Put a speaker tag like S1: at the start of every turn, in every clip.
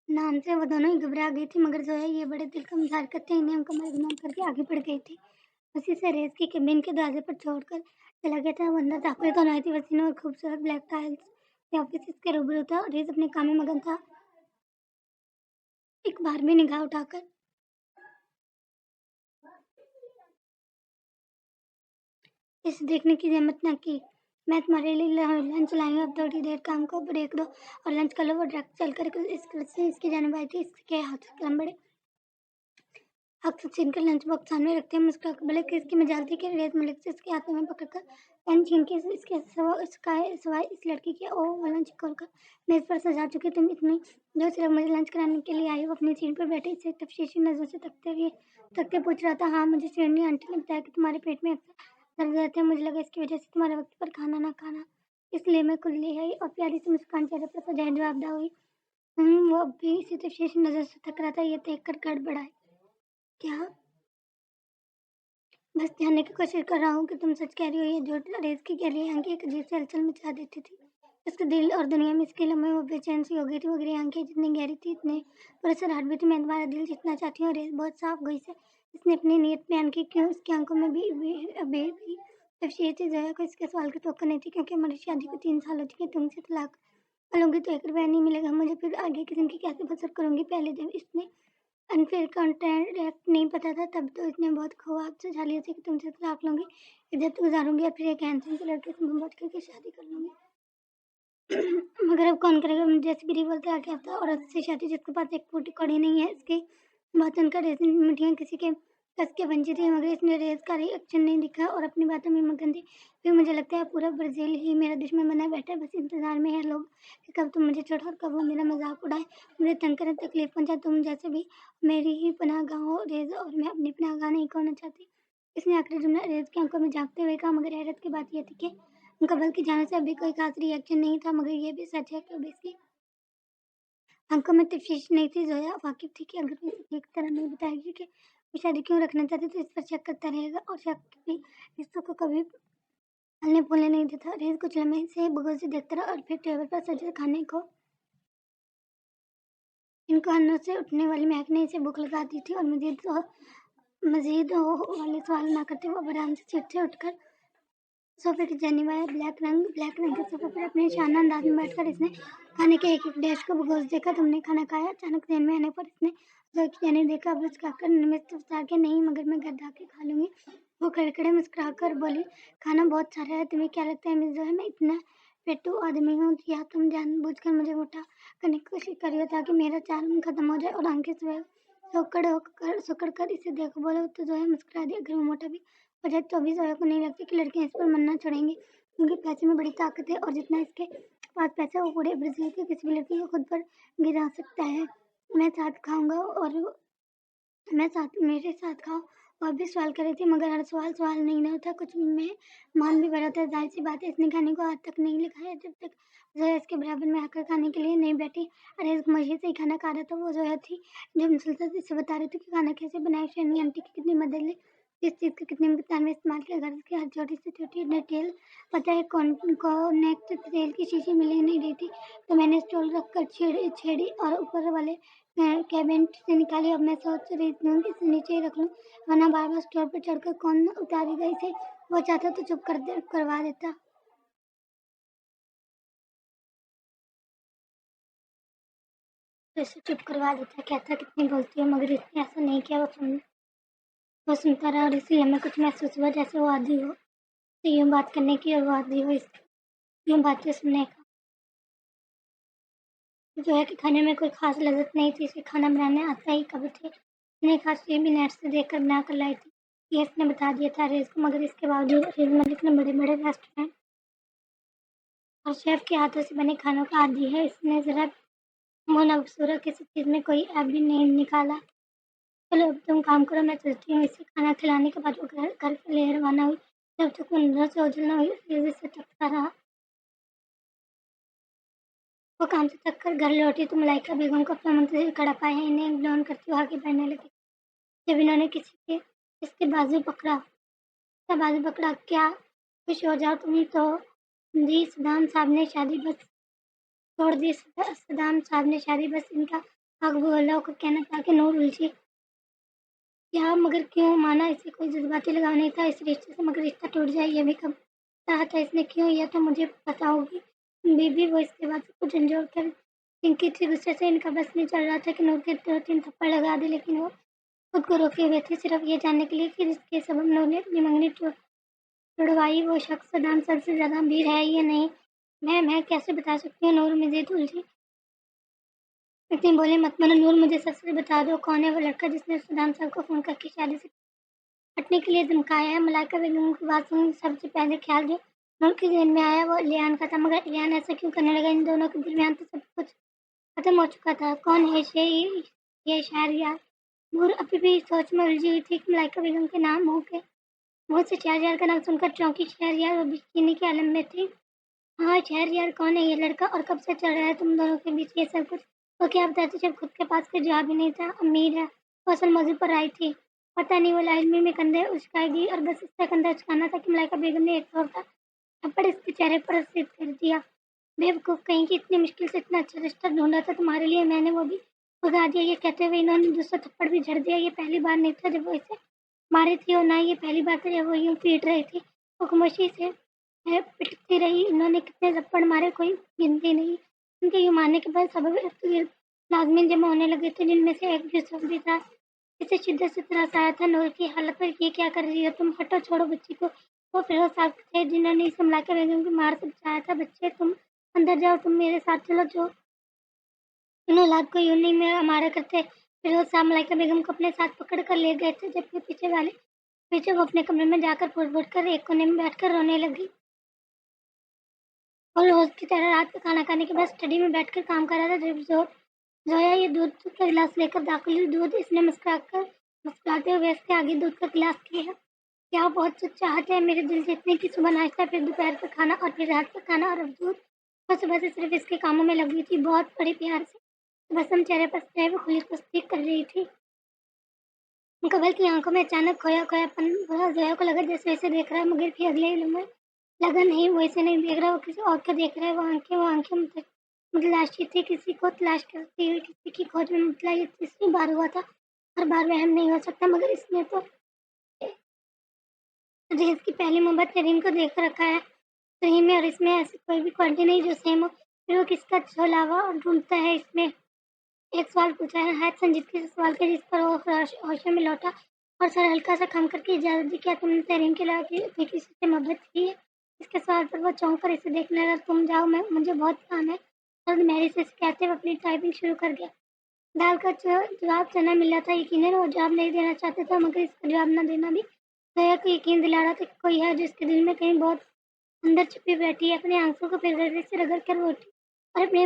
S1: नाम से वो दोनों ही घबरा गई थी, मगर ज़ोया ये बड़े दिल की हरकत थी, इन्हें मुकम्मल गुमनाम करके आगे बढ़ गई थी। उसी से रेस की केबिन के दरवाजे पर छोड़कर चला गया था। वो अंदर दाखिल तो नहीं थी, वसीना और खूबसूरत ब्लैक टाइल्स के ऑफिस के रूबरू था और रेस अपने काम में मगन था। एक बार भी निगाह उठाकर इसे देखने की हिम्मत न की। मैं तुम्हारे लिए लंच लाई हूँ, अब थोड़ी देर काम को ब्रेक दो और लंच कर लो। वो डायरेक्ट चलकर इसकी जानिब आई थी, इसके हाथ से कलम बड़े हक से छीनकर लंच बॉक्स सामने रखते हैं, मुस्कुराकर बोले कि इसकी मजाल थी कि रेत मलिक से इसके हाथों में पकड़कर पेन छीन के इसके सवाए इस लड़की के ओ वो लंच खोलकर मेज पर सजा चुकी। तुम इतनी जो सिर्फ मुझे लंच कराने के लिए आई हो। अपनी सीट पर बैठे इसे तफशीशी नजरों से तकते पूछ रहा था। हाँ, मुझे शेरनी आंटी ने बताया कि तुम्हारे पेट में अक्सर दर्द रहते हैं। मुझे लगा इसकी वजह से तुम्हारे वक्त पर खाना ना खाना, इसलिए मैं खुद ले आई। और प्यारी सी मुस्कान चेहरे पर सजाए जवाबदा हुई। वो अब भी इसी तफशीशी नजर से तक रहा था। ये देख कर गड़बड़ आए। क्या? बस जानने की कोशिश कर रहा हूँ कि तुम सच कह रही हो या झूठ। रेस की गहरी आंखें एक अजीब सी हलचल मचा देती थी। उसके दिल और दुनिया में इसके लम्हे वो बेचैन सी हो गई थी। वो गहरी आंखें जितनी गहरी थी, इतने पुरस्कार भी थी। मैं तुम्हारा दिल जीतना चाहती हूँ। रेस बहुत साफ गोई से इसने अपनी नीयत बयान की। क्यों? उसकी आंखों में अभी भी तफसीर थी। ज़ोया को इसके सवाल की तवक्को नहीं थी, क्योंकि हमारी शादी को 3 साल हो चुके। तुमसे तलाक लूंगी तो 1 रुपया नहीं मिलेगा मुझे। फिर आगे की जिंदगी कैसे बसर करूंगी? पहले दिन इसने अनफेयर कॉन्ट्रैक्ट नहीं पता था, तब तो इसने बहुत ख्वाब सजा लिए थे कि तुमसे तलाक लूंगी, इज्जत गुजारूंगी और फिर एक हैंडसम से लड़के से मोहब्बत करके शादी कर लूंगी। मगर अब कौन करेगा? मुझे जैसे गिरी बोलते आके आता औरत से शादी जिसके पास एक फूटी कौड़ी नहीं है। इसकी बात उनका रेजिन मिठियाँ किसी के कस के बंची थी, मगर इसने रेस का रिएक्शन नहीं दिखा और अपनी बातों में मगन थी। फिर मुझे लगता है पूरा ब्राज़ील ही मेरा दुश्मन बना बैठा है। बस इंतजार में है लोग कि कब तुम मुझे छोड़ो और कब वो मेरा मजाक उड़ाए, मुझे तंग करें, तकलीफ पहुंचाए। तुम जैसे भी मेरी ही पनाहगाह हो रेज, और मैं अपनी पनाहगाह नहीं खोना चाहती। इसने आखिरी जुमला रेज की आंखों में झांकते हुए कहा। मगर हैरत की बात यह थी कि कबल की जाने से अभी कोई खास रिएक्शन नहीं था। मगर ये भी सच है कि अब इसकी आंखों में तशवीश नहीं थी। ज़ोया वाकिफ थी कि अगर वो इसे ठीक तरह नहीं बताएगी कि वो शादी क्यों रखना चाहती, तो इस पर शक करता रहेगा और शक भी रिश्तों को कभी फलने फूलने नहीं देता। रेज कुछ लम्हे से बुगल से देखता रहा और फिर टेबल पर सजे खाने को इनको अन्नों से उठने वाली महक ने इसे भूख लगा दी थी। और मजीद वाले सवाल ना करते वो आराम से सीट से उठकर सोफे की जानिब आया। ब्लैक रंग के सोफे पर अपने शानदार अंदाज में बैठकर इसने खाने के एक एक डैश को भगोस देखा। तुमने खाना खाया? अचानक ध्यान में आने पर इसने जोर की जानिब देखा। अब मुस्कुराकर निमित्त उतार के, नहीं मगर मैं घर जाके खा लूंगी। वो खड़े मुस्कुराकर बोली, खाना बहुत सारा है। तुम्हें क्या लगता है मिस ज़ोया मैं इतना पेटू आदमी हूँ, या तुम जानबूझकर मुझे मोटा करने की कोशिश कर रही हो ताकि मेरा चार्म खत्म हो जाए? और आंखें सुकड़ कर इसे देखो। बोलो तो ज़ोया मुस्कुरा दी। अगर वो मोटा भी हो जाए तो भी ज़ोया को नहीं लगती कि लड़कियां इस पर मन्ना चढ़ेंगी, क्योंकि पैसे में बड़ी ताकत है और जितना इसके पास पैसा वो पूरे ब्राजील की किसी भी लड़की को खुद पर गिरा सकता है। मैं साथ खाऊंगा और मैं साथ मेरे साथ खाओ। और भी सवाल कर रही थी, मगर हर सवाल सवाल नहीं ना होता, कुछ में मान भी भरा था। जाहिर सी बात है इसने खाने को आज तक नहीं लिखा है। जब तक जोया इसके बराबर में आकर खाने के लिए नहीं बैठी। अरे इस मजे से ही खाना खा रहा था। वो जोया थी जो मुसलसल इसे बता रही थी कि खाना कैसे बनाए, शेरनी आंटी की कितनी मदद ली, किस चीज़ का कितने मिकदार में इस्तेमाल किया, घर की हर छोटी से छोटी डिटेल पता है। कॉनेक्ट तेल की शीशी मिल नहीं रही थी, तो मैंने स्टॉल रख कर छेड़ी और ऊपर वाले कैबिनेट से निकाली। अब मैं सोच रही हूँ कि इसे नीचे ही रख लूँ, वरना बार बार स्टोर पर चढ़कर कौन उतारेगा इसे। वो चाहता तो चुप करवा देता। तो इसे चुप करवा देता, कहता कितनी बोलती हो, मगर इसने ऐसा नहीं किया। वो सुनता रहा और इसलिए हमें कुछ महसूस हुआ जैसे वो आदी हो, तो यूँ बात करने की और वो आदी हो इसकी यूँ बातें सुनने का। जो है कि खाने में कोई खास लज़्ज़त नहीं थी। इसे खाना बनाने आता ही कब थे। नई खास चीज़ भी नेट से देखकर बना कर लाई थी, ये इसने बता दिया था रेज़ को। मगर इसके बावजूद रेज़ मलिक ने बड़े-बड़े रेस्टोरेंट और शेफ़ के हाथों से बने खानों का आदी है। इसने ज़रा मुँह किसी चीज़ में कोई ऐब भी नहीं निकाला। चलो अब तुम काम करो, मैं चलती हूँ। इसे खाना खिलाने के बाद वो घर के लिए रवाना हुई। जब तक वो अंदर से ओझल न हुई, रेज़ इसे तकता रहा। वो काम से थक कर घर लौटी तो मलाइका बेगम को अपना मुंतज़िर खड़ा पाया इन्हें इग्नोर करती हुए आगे बढ़ने लगी। जब इन्होंने इसके बाजू पकड़ा, क्या खुश हो जाओ तुम तो। दी सदाम साहब ने शादी बस तोड़ दी। सदाम साहब ने शादी बस इनका आग बुझाओ का कहना था कि नूर उलझी। क्या मगर क्यों? माना इसे कोई जज़्बाती लगाव नहीं था इस रिश्ते से, मगर रिश्ता टूट जाए ये भी कब चाहा था इसने। क्यों? यह तो मुझे पता होगी। बीबी वो इसके बाद सब कुछ झंझोड़ कर चिंकी थी गुस्से से। इनका बस नहीं चल रहा था कि नूर के 2-3 थप्पड़ लगा दे, लेकिन वो खुद को रोके हुए थे सिर्फ ये जानने के लिए कि जिसके सबब नूर ने अपनी मंगनी तुड़वाई वो शख्स सदाम सबसे ज़्यादा गंभीर है या नहीं। मैं कैसे बता सकती हूँ? नूर मज़ीद उलझी। इतनी बोले मत मनो नूर, मुझे सच बता दो कौन है वो लड़का जिसने सदाम साहब को फ़ोन करके शादी से हटने के लिए धमकाया है। मलाइका बेगम की बात सुन सबसे पहले ख्याल जो नूर के ज़हन में आया वो इलियान का था, मगर इलियान ऐसा क्यों करने लगा? इन दोनों के दरमियान तो सब कुछ खत्म हो चुका था। कौन है ये शहरयार? नूर अभी भी सोच में उलझी हुई थी कि मलाइका बेगम के नाम मुँह से शहरयार का नाम सुनकर चौंकी। शहरयार वो यकीनी के आलम में थी। हाँ, शहरयार कौन है ये लड़का और कब से चल रहा है तुम दोनों के बीच ये सब कुछ? वो क्या बताती जब खुद के पास कोई जवाब ही नहीं था। अमीर है, वो असल मौजू पर आई थी। पता नहीं वो लाइनमे में कंधे उचकाएगी और बस इसका कंधा उचकाना था कि मलाइका बेगम ने एक जोरदार थप्पड़ इसके चेहरे पर सिद्ध कर दिया। बेवकूफ़ कहीं की, इतनी मुश्किल से इतना अच्छा रिश्ता ढूंढा था तुम्हारे लिए मैंने, वो भी भगा दिया। ये कहते हुए इन्होंने दूसरा थप्पड़ भी झड़ दिया। ये पहली बार नहीं था जब वो इसे मारी थी और ना ये पहली बार था जब वो यूं पीट रही थी। वो खामोशी से पिटती रही। इन्होंने कितने थप्पड़ मारे कोई गिनती नहीं। उनके यूं मारने के बाद सबब इर्द-गिर्द लाज़िम जमा होने लगे थे, जिनमें से एक यूसुफ भी था। इसे शिद्दत से तरस आया था नूर की हालत पर। ये क्या कर रही हो तुम? हटो, छोड़ो बच्ची को। वो फिरोज़ साहब थे जिन्होंने इसे मलाइका बेगम की मार से बचाया था। बच्चे तुम अंदर जाओ, तुम मेरे साथ चलो। जो इन औलाद को यूं नहीं में मारा करते। फिरोज़ साहब मलाइका बेगम को अपने साथ पकड़ कर ले गए थे, जबकि पीछे वो अपने कमरे में जाकर फुट-फुट कर एक कोने में बैठकर रोने लगी। और रोज़ की तरह रात का खाना खाने के बाद स्टडी में बैठकर काम कर रहा था जब ज़ोया ये दूध का गिलास लेकर दाखिल हुई। दूध? इसने मुस्कुराते हुए इसके आगे दूध का गिलास किया। क्या आप बहुत कुछ चाहते हैं मेरे दिल से? इतने कि सुबह नाश्ता, फिर दोपहर का खाना और फिर रात का खाना और अब दूध। वो सुबह से सिर्फ इसके कामों में लगी थी, बहुत बड़े प्यार से तबस्सुम चेहरे पर सदैव खुली तस्दीक कर रही थी। कमल की आंखों में अचानक खोया-खोयापन भरा। ज़ोया को लगा जैसे इसे देख रहा है, मगर फिर अगले ही लम्हे लगा नहीं, वो इसे नहीं देख रहा, वो किसी और को देख रहा है। वो आंखें मुतलाशी थी, किसी को तलाश करती हुई, किसी की खोज में मुबतला। ये तीसरी बार हुआ था। हर बार वहम नहीं हो सकता, मगर इसने तो रेज़ की पहली मोहब्बत नरीन को देख रखा है। सही में, और इसमें ऐसी कोई भी क्वालिटी नहीं जो सेम हो। फिर वो किसका छलावा ढूँढता है इसमें? एक सवाल पूछा है, नहायत संजीदगी से सवाल किया, जिस पर वो होशों में लौटा और सर हल्का सा खम करके इजाज़त दी। क्या तुमने तहरीन के अलावा भी किसी से मोहब्बत की है? इसके सवाल पर वो चौंक कर इसे देखने लगा। तुम जाओ, मुझे बहुत काम है। और मैरी से कहते हुए अपनी टाइपिंग शुरू कर गया। दाल का जवाब चना मिला था। यकीनन वो जवाब नहीं देना चाहता था, मगर इसका जवाब न देना भी ज़ोया को यकीन दिला रहा था कि कोई है जो इसके दिल में कहीं बहुत अंदर छुपी बैठी है। अपने आंसू को फिर रगड़ से रगड़ कर वो उठी और अपने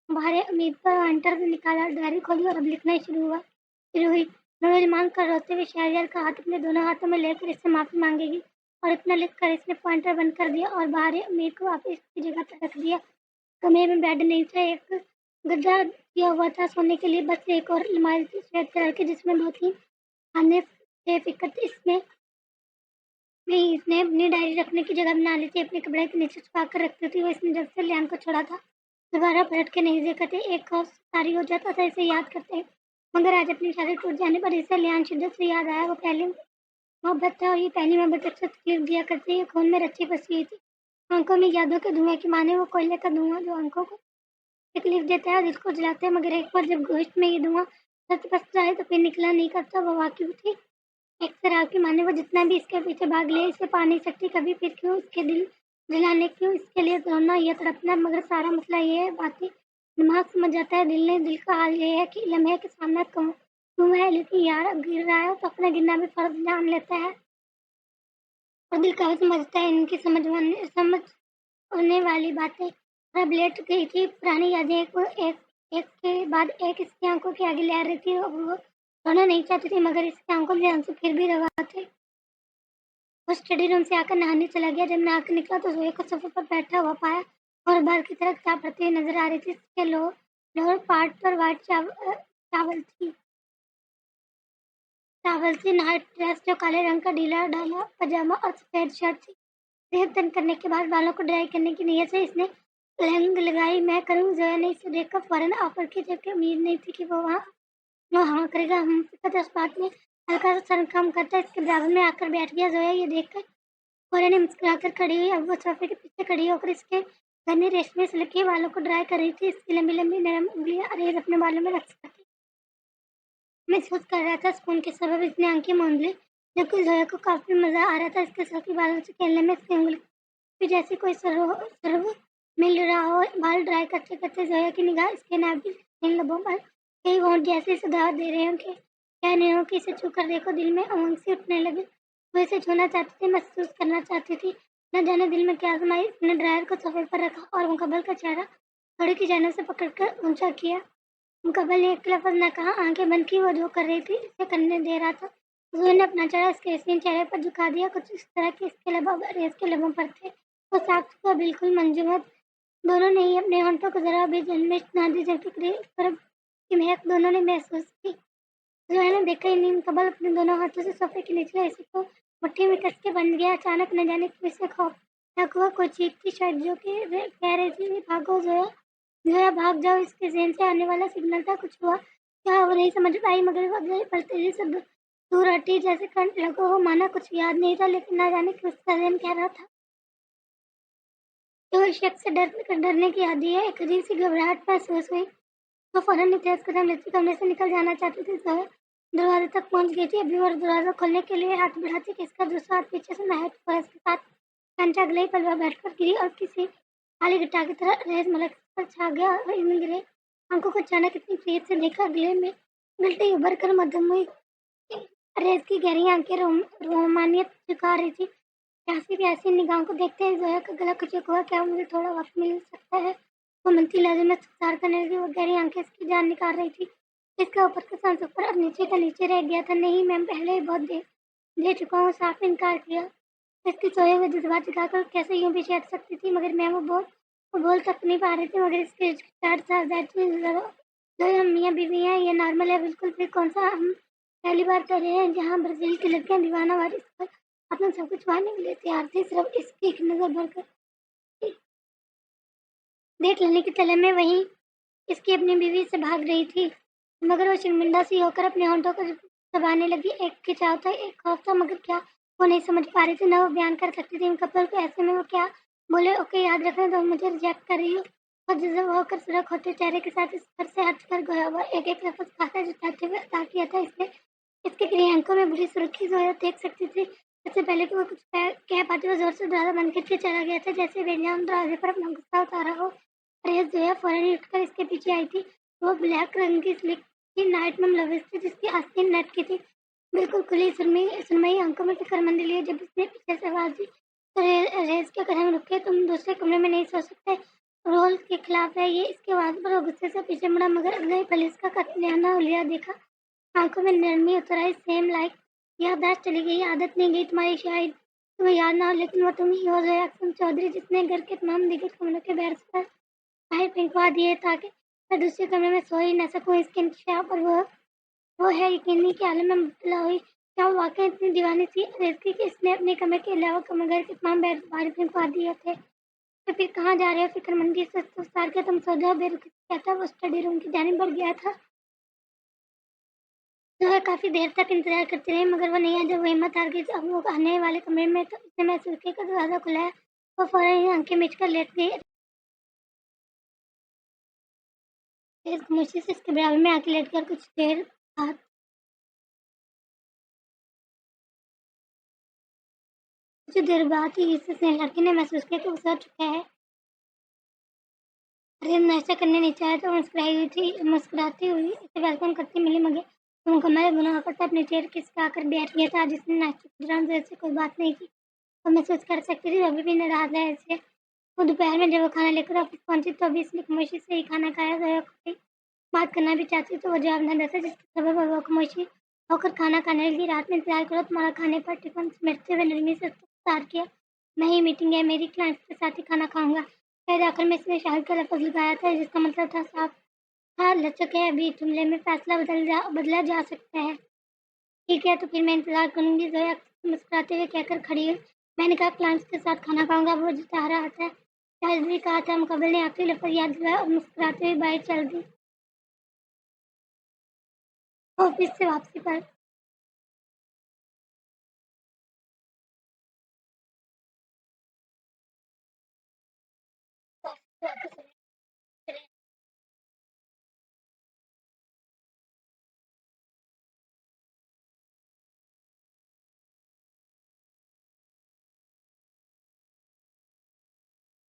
S1: बाहर अमीद पर एंटर निकाला, डायरी खोली और अब लिखना शुरू हुई। नूरजहां का रोते हुए शहरयार का हाथ अपने दोनों हाथों में लेकर इससे माफ़ी मांगेगी, और इतना लिखकर इसने पॉइंटर बंद कर दिया और बाहर अमीर को वापस इसकी जगह पर रख दिया। कमरे में बेड नहीं था, एक गद्दा दिया हुआ था सोने के लिए, बस एक और अलमारी थी सफ़ेद कलर की जिसमें 2-3 खाने थे। फ़िक्र इसमें नहीं, इसने अपनी डायरी रखने की जगह बना ली थी। अपने कपड़े के नीचे छुपा कर रखती थी वो। इसने जब से लियान को छोड़ा था, दोबारा पलट के नहीं देखा था। एक खौफ तारी हो जाता था इसे याद करते, मगर आज अपनी शादी टूट जाने पर इसे लियान शिद्दत से याद आया। वो पहली मोहब्बत था और ये पहली मोहब्बत अक्सर तकलीफ दिया करती है, खून में रची बसी हुई थी। आंखों में यादों के धुएं की माने वो कोयले का धुआं जो आंखों को तकलीफ देता है और दिल को जलाता है, मगर एक बार जब गोश्त में ये धुआं सच बस जाए तो फिर निकला नहीं करता। वो वाकिफ थी एक शराब की माने। वो जितना भी इसके पीछे भाग ले, इसे पा नहीं सकती कभी। फिर क्यों इसके दिल जलाने, क्यों इसके लिए रोना, ये तड़पना? मगर सारा मसला ये है, बातें दिमाग समझ जाता है, दिल नहीं। दिल का हाल ये है कि लम्हे के सामने तुम है, लेकिन यार अब गिर रहा है तो अपना गिरना भी फर्ज जान लेता है। और दिल कहाँ समझता है इनकी समझ होने वाली बातें। और अब लेट गई थी, पुरानी यादें एक के बाद एक इसकी आंखों के आगे लहर रही थी। वो रोना नहीं चाहती थी, मगर इसकी आंखों में आंसू फिर भी रवा थे। वो स्टडी रूम से आकर नहाने चला गया। जब नहा कर निकला तो ज़ोया को सोफे पर बैठा हुआ पाया और बाहर की तरफ चाय पड़ती हुई नजर आ रही थी। इसके लोअर पार्ट पर वाइट चावल थी, नाइट ड्रेस जो काले रंग का ढीला ढाला पजामा और सफ़ेद शर्ट थी। सेहत तंग करने के बाद बालों को ड्राई करने की नीयत से इसने लैंग लगाई, मैं करूँ। ज़ोया ने इसे देखकर फ़ौरन ऑफ़र की, जबकि उम्मीद नहीं थी कि वो हाँ करेगा। हम का जज़्बात में हल्का-सा सर कम करता इसके बराबर में आकर बैठ गया। ज़ोया ये देखकर फ़ौरन मुस्कुराकर खड़ी हुई। अब वो सोफ़े के पीछे खड़ी होकर इसके घने रेशमी सिल्की बालों को ड्राई कर रही थी। इसकी लंबी-लंबी नरम उँगलियाँ रेज़ अपने बालों में रख सकी। महसूस कर रहा था सुकून के सबब इसने आँखें मूंद ली, जबकि ज़ोया को काफ़ी मज़ा आ रहा था इसके सिल्की बालों से खेलने में। इसकी उँगली पे जैसे कोई सर्व मिल रहा हो। बाल ड्राई करते-करते ज़ोया की निगाह इसके नागिन लबों पर कई होंठ जैसे इसे दावत दे रहे हों कि कह रहे हों कि इसे छू कर देखो। दिल में उमंग सी उठने लगी। वो इसे छूना चाहती थी, महसूस करना चाहती थी। न जाने दिल में क्या आज़माई। इसने ड्रायर को सोफ़े पर रखा और मुकब्बल का चेहरा घड़ी की जानब से पकड़कर ऊँचा किया। मुकब्बल ने एक लफ़्ज़ न कहा, आँखें बंद की। वो जो कर रही थी इसे करने दे रहा था। ज़ोया ने अपना चेहरा इसके हसीन चेहरे पर झुका दिया, कुछ इस तरह कि इसके लब अब रेज़ के लबों पर थे। वो साख्त हुआ, बिल्कुल मंजमद। दोनों ने ही अपने होंठों को ज़रा भी जल्मिश ना दी, जबकि करीब की महक दोनों ने महसूस की। ज़ोया ने देखा ही नहीं, मुकब्बल अपने दोनों हाथों से सोफ़े के निचले हिस्से को मुट्ठी में कस के बंध गया। अचानक न जाने क्यों इसे खौफ हुआ। कोई चीख थी शायद, जो कि कह रही थी, भागो ज़ोया, ज़ोया भाग जाओ। इसके ज़हन से आने वाला सिग्नल था। कुछ हुआ क्या, वो नहीं समझ पाई, मगर वो अगले पल तेज़ी से दूर हटी, जैसे करंट लगा हो। माना कुछ याद नहीं था, लेकिन न जाने क्यों उसका ज़हन कह रहा था कि वो इस शख्स से डरने की आदी है। एक अजीब सी घबराहट महसूस हुई। वो फ़ौरन तेज़ कदम लेती कमरे से निकल जाना चाहती थी। ज़ोया दरवाज़े तक पहुँच गई थी। अभी वो दरवाज़ा खोलने के लिए हाथ बढ़ाती कि इसका दूसरा हाथ पीछे से नायक फ़ोर्स के साथ खींचा। अगले ही पल वो बैठकर गिरी और किसी काली घटा की तरह रेज़ मलक पर छा गया और इन गिरे आँखों को अचानक इतनी तेज़ से देखा, गले में गिलते ही उभर कर मद्धम हुई। रेज़ की गहरी आँखें रोमानियत झुका रही थी। प्यासी-प्यासी निगाहों को देखते ही ज़ोया का गला कुचक हुआ। क्या मुझे थोड़ा वक़्त मिल सकता है? वो मनती लहज़े में सुधार करने लगी। वो गहरी आँखें इसकी जान निकाल रही थी। इसका ऊपर का सांसों पर अब नीचे का नीचे रह गया था। नहीं, मैं पहले ही बहुत दे चुका हूँ, साफ़ इनकार किया। इसके सोए हुए जज़्बात जगाकर कैसे यूँ पीछे हट सकती थी, मगर मैं वो बोल तक नहीं पा रही थी, मगर इसकी हिचकिचाहट साफ ज़ाहिर थी। ज़ोया, हम मियाँ-बीवी हैं, ये नॉर्मल है बिल्कुल। फिर कौन-सा हम पहली बार कर रहे हैं, जहाँ ब्राज़ील की लड़कियाँ दीवाना वारिस पर अपना सब कुछ पाने के लिए तैयार थी। सिर्फ़ इसकी एक नज़र भरकर देख लेने की तलब में वहीं इसकी अपनी बीवी से भाग रही थी, मगर वो शर्मिंदा सी होकर अपने होंठों को दबाने लगी। एक खिंचाव था, एक खौफ था, मगर क्या वो नहीं समझ पा रही थी, ना वो बयान कर सकती थी मुकब्बल को। ऐसे में वो क्या बोले? ओके, याद रखना, तुम मुझे रिजेक्ट कर रही हो। और जज़्ब होकर सुर्ख होते चेहरे के साथ इस घर से हट कर गया हुआ एक-एक लफ्ज़ खासा जताते हुए अदा किया था इसने। इसके ग्रे आँखों में बुरी सुर्खी ज़ोया देख सकती थी। इससे पहले कि वो कुछ कह पाती, वो ज़ोर से दरवाज़ा बंद करके चला गया था, जैसे बेजान दरवाज़े पर अपना गुस्सा उतारा हो। अरे! ज़ोया फ़ौरन ही उठकर इसके पीछे आई थी। वो ब्लैक रंग की स्लिक की नाइट में लविश थी, जिसकी आस्तीन नेट की थी। बिल्कुल खुली सुरमई आँखों में फिक्रमंदी लिए जब उसने पीछे से आवाज़ दी, तो रेज़ के कदम रुके। तुम दूसरे कमरे में नहीं सो सकते, रूल के खिलाफ है ये। इसकी आवाज़ पर वो गुस्से से पीछे मुड़ा, मगर अगले ही पल इसका कतलेआना हुलिया देखा। आँखों में नरमी उतर आई, सेम लाइक याददाश्त चली गई, आदत नहीं गई तुम्हारी शायद। तुम्हें याद ना हो, लेकिन वो तुम ही हो ज़ोया अख्तम चौधरी, जिसने घर के तमाम दीगर कमरों के बेड्स पर बाहर फेंकवा दिए ताकि मैं दूसरे कमरे में सो ही न सकूँ। इसके इंकशाफ और वो है यकीनी के आलम में मुब्तला हुई। क्या वो वाक़ई इतनी दीवानी थी रेज़ की कि इसने अपने कमरे के अलावा घर के तमाम बेड बाहर फेंकवा दिए थे? तो फिर कहाँ जा रहे हो? फ़िक्रमंदी से उतार के तुम सो जाओ। बेरुखी से कहता वो स्टडी रूम की जानिब बढ़ गया था। वह काफ़ी देर तक इंतज़ार करती रही, मगर वो नहीं आया। जब वो हिम्मत हार गई, अब वो आने वाले कमरे में, तो उसने महसूस किया कि दरवाज़ा खुला है। वो फ़ौरन ही आँखें मीच कर लेट गई। रेज़ खामोशी से इसके बराबर में आके लेटकर कुछ देर बाद ही इस लड़के ने महसूस किया कि वो सो चुका है। रिम नाश्ता करने नीचे आया तो मुस्कुराती हुई इसे वेलकम करती मिली, मगर वो मुकम्मल गुनाह करता अपनी चेयर खिसका आकर बैठ गया था। जिसने नाश्ते के दौरान ज़रा सी कोई बात नहीं की, वो महसूस कर सकती थी, वो अभी भी नाराज़ है इससे। वो दोपहर में जब वो खाना लेकर ऑफिस पहुंची, तो अभी इसने खामोशी से ही खाना खाया। ज़ोया कोई बात करना भी चाहती तो वो जवाब न देता, जिसके सबब वो खामोशी होकर खाना खाने लगी। रात में इंतज़ार करो, तुम्हारा खाने पर टिफ़िन समेटते हुए नरमी से इस्तफ़सार किया। नहीं, मीटिंग है मेरी, क्लाइंट्स के साथ ही खाना खाऊँगा। शायद आखिर में इसने शायद का लफ़्ज़ लगाया था, जिसका मतलब था साफ था लचक है। अभी जुमले में फ़ैसला बदला जा सकता है। ठीक है, तो फिर मैं इंतज़ार करूँगी, ज़ोया मुस्कुराते हुए कहकर खड़ी हुई। मैंने कहा क्लाइंट्स के साथ खाना खाऊँगा, वो जता रहा था। शायद भी कहा था मुकब्बिल ने आखिरी लफ्ज़ याद दिलाया और मुस्कुराते हुए बाहर चल दी। ऑफिस से वापसी पर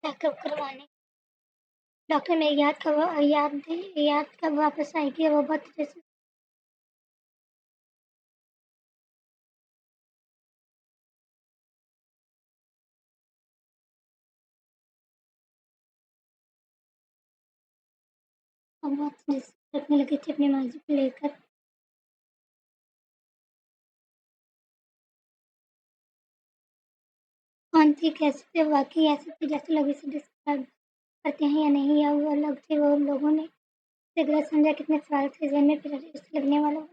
S1: चेकअप करवाने डॉक्टर मेरी याद कब वापस आएगी? वो बहुत तेज़ से और बहुत तेज़ से रखने लगी थी अपनी मर्ज़ी को लेकर। कौन थी? कैसी थी? वाक़ई ऐसी थी जैसे लोग इसे डिस्क्राइब करते हैं या नहीं, या वो अलग थे वो लोगों ने उसे गलत समझा? कितने सवाल थे ज़हन में, फिर उसे लगने वाला वो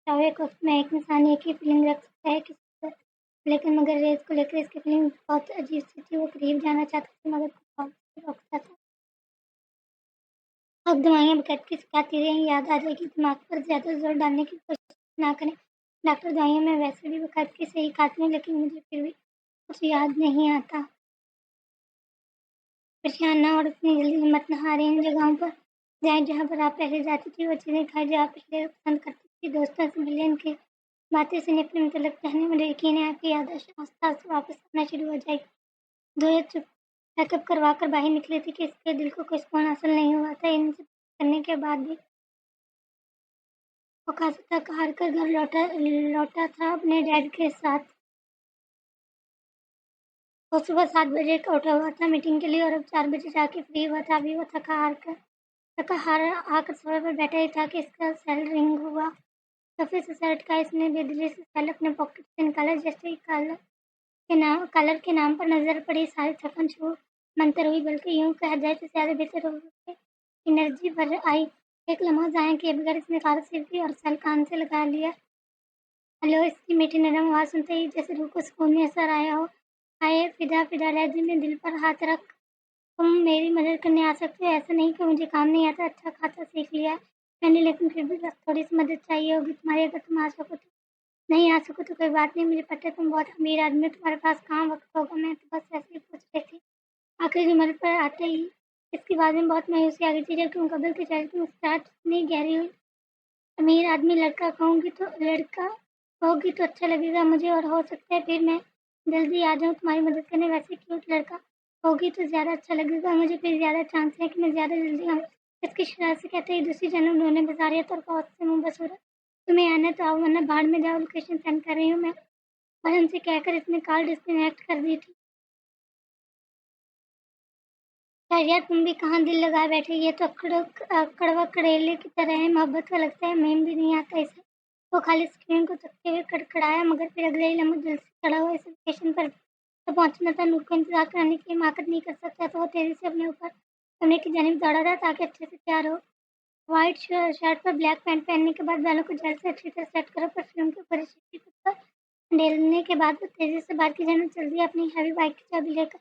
S1: चाहे एक वक़्त में एक इंसान एक ही फीलिंग रख सकता है किसी पर, लेकिन मगर रेस को लेकर इसकी फीलिंग बहुत अजीब-सी थी। वो करीब जाना चाहता था मगर खुद को रोकता था। अब दवाइयाँ बेकार की खाती रहें, याद आ जाएगी। दिमाग पर ज़्यादा ज़ोर डालने की कोशिश ना करें। डॉक्टर, दवाइयाँ मैं वैसे भी वक़्त की सही खाती हूँ, लेकिन मुझे फिर भी कुछ याद नहीं आता। परेशान ना और इतनी जल्दी हिम्मत ना हारें। इन जगहों पर जाएँ जहाँ पर आप पहले जाती थी, वो चीज़ें खाएँ जो आप पहले पसंद करती थी। दोस्तों से मिलें, उनकी बातें सुनें, अपने मतलब कहने, मुझे यकीन है आपकी याददाश्त आस-पास वापस आना शुरू हो जाएगी। धोए चुप चेकअप करवा कर बाहर निकली थी कि इसके दिल को कोई सुकून हासिल नहीं हुआ था। इन सब करने के बाद भी वो खासा थक हार कर घर लौटा था अपने डैड के साथ। वो सुबह 7 बजे का उठा हुआ था मीटिंग के लिए और अब 4 बजे जाके फ्री हुआ था। अभी वो थका हारा आकर सोफे पर बैठा ही था कि इसका सेल रिंग हुआ। सोफे से सर उठा इसने बेदिली से सेल अपने पॉकेट से निकाला। जैसे ही कलर के नाम पर नज़र पड़ी, सारी थकान छू मंतर हुई, बल्कि यूँ कहा जाए तो ज़्यादा बेहतर हो गई। एनर्जी भर आई। एक लम्हा ज़ाया किए बगैर इसने कार सीट की और सेल कान से लगा लिया। हेलो, इसकी मीठी नरम आवाज़ सुनते ही जैसे रूह को सुकून मैसर आया हो। आए फिदा लहजे में दिल पर हाथ रख, तुम मेरी मदद करने आ सकते हो। ऐसा नहीं कि मुझे काम नहीं आता, अच्छा खासा सीख लिया है मैंने, लेकिन फिर भी बस थोड़ी-सी मदद चाहिए होगी तुम्हारी। अगर तुम आ सको तो। नहीं आ सको तो कोई बात नहीं, मुझे पता है तुम बहुत अमीर आदमी हो, तुम्हारे पास कहाँ वक़्त होगा। मैं तो बस ऐसे ही पूछ रही थी। आखिरी जुमले पर आते ही इसकी आवाज़ में बहुत मायूसी आ गई थी, जबकि मुकब्बिल के चेहरे की मुस्कुराहट इतनी गहरी हुई। अमीर आदमी लड़का होगी तो अच्छा लगेगा मुझे, और हो सकता है फिर मैं जल्दी आ जाऊँ तुम्हारी मदद करने। वैसे क्यूट लड़का होगी तो ज़्यादा अच्छा लगेगा मुझे, फिर ज़्यादा चांस है कि मैं ज़्यादा जल्दी आऊँ। इसकी शरारत से कहते ही दूसरी जन्म उन्होंने बेजारियत और कौर से मुँह बसूरा। तुम्हें आना है तो आओ, वरना भाड़ में जाओ, लोकेशन सेंड कर रही हूँ मैं। और हमसे कहकर इसने कॉल डिस्कनेक्ट कर दी थी। यार यार, तुम भी कहाँ दिल लगाए बैठे, ये तो कड़वा कड़ेले की तरह है। मोहब्बत का लगता है मेम भी नहीं आता इसे। वो खाली स्क्रीन को तकते हुए कड़कड़ाया, मगर फिर अगले ही लम्हे दिल से चढ़ा हुआ इस लोकेशन पर तो पहुंचना था। नूर को इंतजार कराने की हिमाकत नहीं कर सकता, तो वो तेजी से अपने ऊपर कमरे की जानिब दौड़ा था ताकि अच्छे से तैयार हो। व्हाइट शर्ट पर ब्लैक पैंट पहनने के बाद बालों को जेल से अच्छी तरह सेट करो, परफ्यूम के ऊपर ढेलने के बाद वो तेजी से बाहर की जानिब चल दिया, अपनी हैवी बाइक की चाबी लेकर।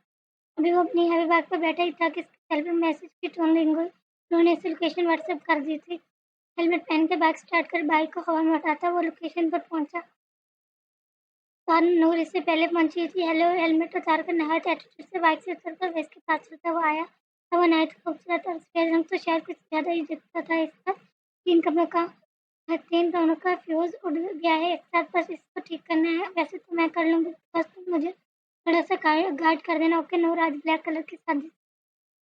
S1: अभी वो अपनी हैवी बाइक पर बैठा ही था कि इसके सेल में मैसेज की टोन रिंग हुई। उन्होंने इसे लोकेशन व्हाट्सएप कर दी थी। हेलमेट पहन के बाइक स्टार्ट कर बाइक को हवा में उठाता वो लोकेशन पर पहुंचा। और नूर इससे पहले पहुंची थी। हेलो, हेलमेट उतार कर नहायत एटीट्यूड से बाइक से उतरकर वेस के पास चलता हुआ आया। वो नहायत खूबसूरत और सफेद रंग तो शायद कुछ ज़्यादा ही दिखता था इसका। 3 कमरों का 3 दोनों का फ्यूज़ उड़ गया है एक साथ, बस इसको ठीक करना है। वैसे तो मैं कर लूँगी, बस तुम मुझे थोड़ा-सा गाइड कर देना। ओके नूर। आज ब्लैक कलर की सादी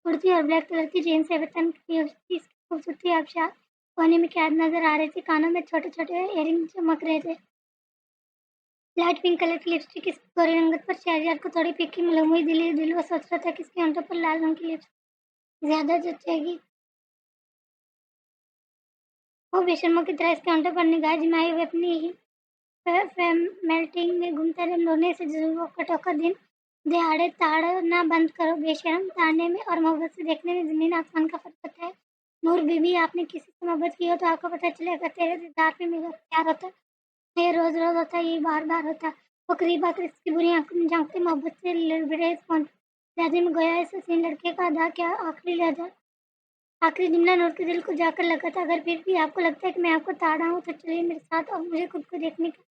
S1: कुर्ती और ब्लैक कलर की जीन्स से वतन की उसकी खूबसूरती आबशार कोने में कैद नज़र आ रही थी। कानों में छोटे-छोटे इयररिंग चमक रहे थे। लाइट पिंक कलर की लिपस्टिक इसकी गोरे रंगत पर शहरियार को थोड़ी फीकी मालूम हुई। दिल वो सोच रहा था कि इसके होंठों पर लाल रंग की लिपस्टिक ज़्यादा जचेगी। वो बेशर्मों की तरह इसके होंठों पर निगाह जमाए हुए अपनी ही मेल्टिंग में घूमता रहा। रोने से ज़रूर का टोका दिन दिहाड़े ताड़ना बंद करो। बेशर्म, ताड़ने में और मोहब्बत से देखने में ज़मीन आसमान का फ़र्क होता है। नूर बीवी, आपने किसी से मोहब्बत की हो तो आपको पता चलेगा। तेरे दीदार पे मेरा प्यार होता, ये रोज़-रोज़ होता, ये बार-बार होता। वो करीब आकर इसकी बुरी आँखों में झाँकती मोहब्बत से लबरेज लहजे में गोया इस हसीन लड़के का अदा क्या आखिरी लहजा। आखिरी जुमला नूर के दिल को जाकर लगा था। अगर फिर भी आपको लगता है कि मैं आपको ताड़ रहा हूँ तो चलिए मेरे साथ और मुझे खुद को देखने का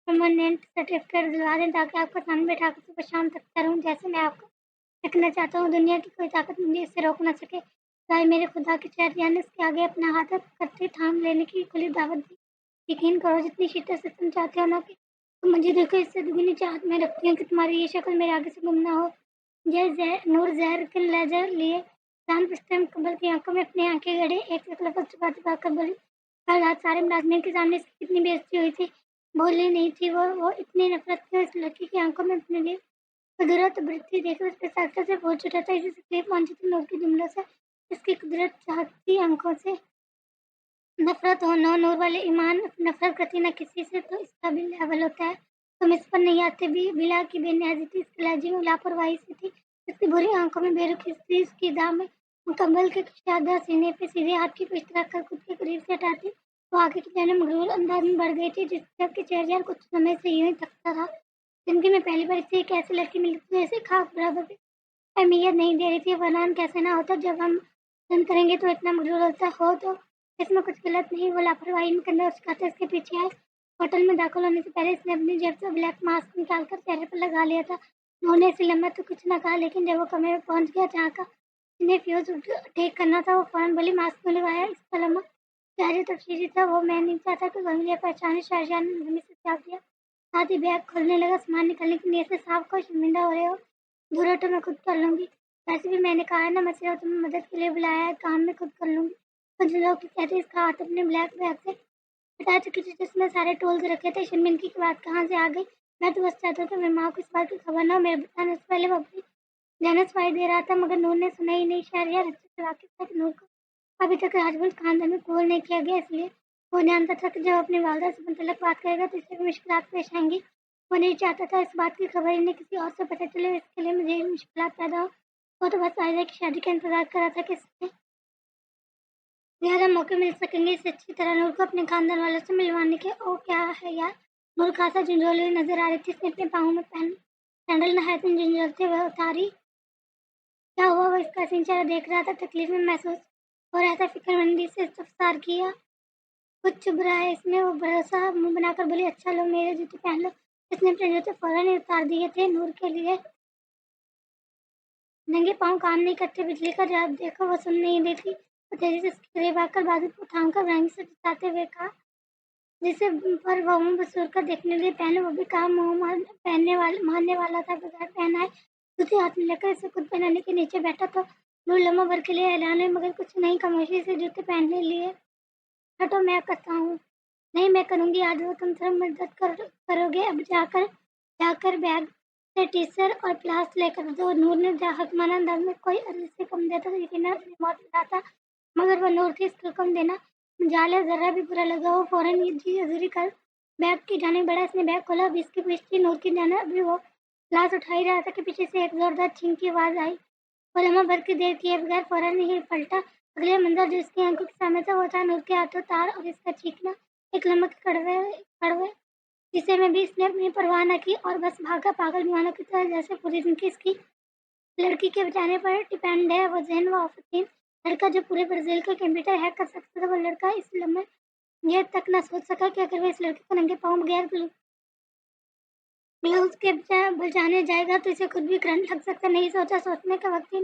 S1: परमानेंट सर्टिफिकेट दिलवा दें ताकि आपको सामने बैठाकर सुबह शाम तकता रहूँ जैसे मैं आपको देखना चाहता हूँ। दुनिया की कोई ताकत मुझे इससे रोक ना सके। गाय मेरे खुदा की शहर ने इसके आगे अपना हाथ करते थाम लेने की खुली दावत दी। यकीन करो जितनी शिद्दत से तुम चाहते हो ना कि तुम मुझे देखो इससे दुगनी चाहत में रखती हूँ कि तुम्हारी ये शक्ल मेरे आगे से गुम ना हो। नूर जहर के लहजा लिए जान पिस्टन कबल की आंखों में अपनी आंखें गड़े एक लफ्ज छुपा छुपा कर बोली। कल रात सारे मुलाजमीन के सामने इसकी कितनी बेइज्जती हुई थी। बोली नहीं थी वो इतनी नफरत थी इस लड़की की आंखों में अपने लिए कुदरत बढ़ती देखकर उसके सर से पहुंच उठा था। इसी तकलीफ पहुंची थी नूर के जुमलों से। इसकी कुदरत चाहती आंखों से नफरत हो। नो नूर वाले ईमान नफरत करती न किसी से तो इसका भी लेवल होता है। तुम इस पर नहीं आते भी बिला की बेनियाजी थी। इसके लहजे में लापरवाही सी थी। इसकी बुरी आंखों में बेरुखी थी। इसकी दाम में मुकम्मल के कुशादा सीने पे सीधे हाथ की पिछ रखकर खुद के करीब से हटाती वो आगे की जाने मगरूर अंदाज में बढ़ गई थी जिस जबकि चेहरा कुछ समय से यूं ही थकता था। जिंदगी में पहली बार इसे एक ऐसी लड़की मिली थी जैसे खाक बराबर की अहमियत नहीं दे रही थी। वरना कैसे ना होता जब हम पसंद करेंगे तो इतना मगरूर होता हो तो इसमें कुछ गलत नहीं। वो लापरवाही में करना उसका इसके पीछे आए। होटल में दाखिल होने से पहले इसने अपनी जेब से ब्लैक मास्क निकालकर चेहरे पर लगा लिया था। उन्होंने इसे लम्बा तो कुछ न कहा लेकिन जब वो कमरे में पहुंच गया जहाँ का इन्हें फ्यूज ठीक करना था वो फौरन बोली मास्क क्यों लगाया। इसका लम्बा चेहरे तफसीली था। वो मैं नहीं चाहता कि गंभीर पहचाने शाहजहां ने नरमी से त्याग दिया। साथ ही बैग खोलने लगा। सामान निकालने की नीयत से साफ को शर्मिंदा हो रहे हो। दूर हटो मैं खुद कर लूंगी। वैसे भी मैंने कहा है ना मैं सिर्फ तुम्हें मदद के लिए बुलाया है। काम मैं खुद कर लूंगी। कुछ लोग कहते इसका हाथ अपने ब्लैक बैग से हटा चुकी थी जिसमें सारे टूल्स रखे थे। शर्मिंदगी की बात कहाँ से आ गई। मैं तो बस चाहता हूँ कि मेरी माँ को इस बात की खबर ना हो। मेरे बताने से पहले वो अपनी जान सफाई दे रहा था मगर नूर ने सुना ही नहीं। शहरियार अच्छे से वाकिफ था कि नूर को अभी तक राजपूत खानदान में कबूल नहीं किया गया इसलिए वो जानता था कि जब अपनी वालदा से मुतल्लिक बात करेगा तो इससे भी मुश्किलात पेश आएंगी। वो नहीं चाहता था इस बात की खबर इन्हें किसी और से पता चले। इसके लिए मुझे मुश्किलात पैदा हो। वो तो बस आयरा की शादी का इंतजार कर रहा था कि इससे ज़्यादा मौके मिल सकेंगे इसे अच्छी तरह नूर को अपने खानदान वालों से मिलवाने के। ओ क्या है यार। नूर खासा झुंझोली हुई नजर आ रही थी। इसने अपने पाँव में पहन सैंडल नहायत झुंझोलते हुए उतारी। क्या हुआ। वो इसका हसीन चेहरा देख रहा था। तकलीफ में महसूस हो रहा था। फिक्रमंदी से इस्तफसार किया। कुछ चुभ रहा है इसमें। वो भरोसा मुंह बनाकर बोली अच्छा लो मेरे जूते पहन लो। इसने अपने जूते फौरन ही उतार दिए थे। नूर के लिए नंगे पाँव काम नहीं करते। बिजली का जवाब देखो वो सुन नहीं रही थी। वो तेजी से उसके करीब आकर बाजू को थाम कर व्यंग्य से जताते हुए कहा जिसे पर वो मुंह बसूर कर देखने लिए पहले वो भी काम पहनने वाला मानने वाला था बगैर पहनाए। जूते हाथ में लेकर इसे खुद पहनाने के नीचे बैठा तो नूर लम्हा भर के लिए ऐलान है मगर कुछ नहीं खामोशी से जूते पहनने लिए। हटो मैं करता हूँ। नहीं मैं करूँगी आज वो तुम थोड़ा मदद करोगे। अब जाकर जाकर बैग से टीसर और प्लास लेकर दो। नूर ने हकमाना अंदाज में कोई अर्ज से कम देता तो यकीनन अपनी मौत बताता मगर वह नूर थी इसका हुक्म देना जाले जरा भी बुरा लगा। वो फौरन ये जी हजूरी कर बैग की जाने बढ़ा। इसने बैग खोला। अब इसकी पीछे नूर की जाना अभी वो प्लास उठा ही रहा था कि पीछे से एक जोरदार छींक की आवाज आई। वो लम्हा भर की देर किए बगैर फौरन ही पलटा। अगले मंजर जो इसकी आंखों के सामने था वो था नूर के हाथों तार और इसका चीखना एक लम्हा के कड़वे कड़वे जिसे में भी इसने अपनी परवाह न की और बस भागा पागल दीवानों की तरह जैसे पूरी जिंदगी इसकी लड़की के बचाने पर डिपेंड है। वो जहन व आफतीन लड़का जो पूरे ब्राजील का कंप्यूटर हैक कर सकता था वो लड़का इस लम्हे यह तक न सोच सका कि अगर वो इस लड़के को नंगे पाँव बगैर ग्लव्स के बजाने जाएगा तो इसे खुद भी करंट लग सकता। नहीं सोचा सोचने का वक्त ही